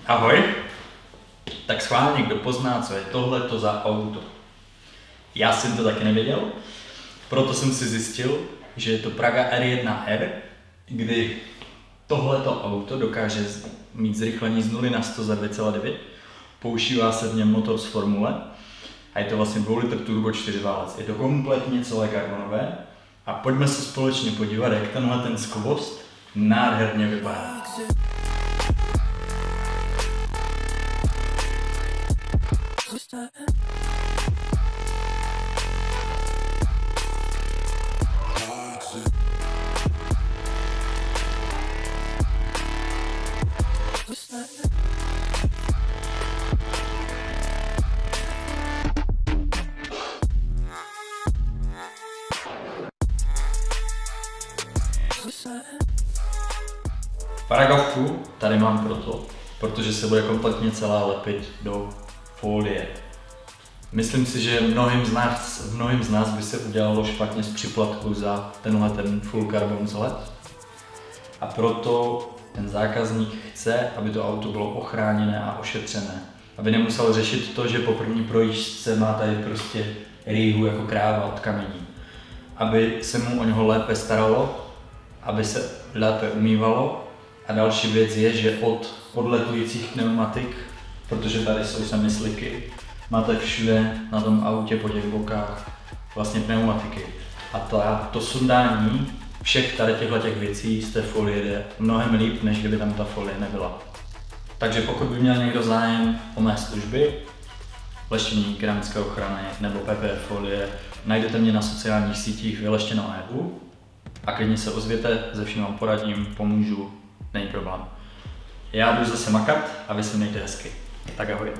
Ahoj, tak schválně kdo pozná, co je tohleto za auto. Já jsem to taky nevěděl, proto jsem si zjistil, že je to Praga R1R, kdy tohleto auto dokáže mít zrychlení z 0 na 100 za 2,9, používá se v něm motor z Formule a je to vlastně 2 litr turbo 4 válec. Je to kompletně celé karbonové a pojďme se společně podívat, jak tenhle ten skvost nádherně vypadá. Paragrafku tady mám protože se bude kompletně celá lepit do folie. Myslím si, že mnohým z nás by se udělalo špatně z připlatku za tenhle ten full carbon vzhled. A proto ten zákazník chce, aby to auto bylo ochráněné a ošetřené. Aby nemusel řešit to, že po první projížďce má tady prostě rýhu jako kráva od kamení. Aby se mu o něho lépe staralo, aby se lépe umývalo. A další věc je, že od odletujících pneumatik, protože tady jsou sami sliky, máte všude na tom autě po těch bokách vlastně pneumatiky. A to sundání všech tady těch věcí z té folie jde mnohem líp, než kdyby tam ta folie nebyla. Takže pokud by měl někdo zájem o mé služby, leštění, keramické ochrany nebo PPF folie, najdete mě na sociálních sítích Vyleštěno.eu a klidně se ozvěte, ze vším vám poradím, pomůžu, není problém. Já jdu zase makat a vy se mějte hezky. Tak ahoj.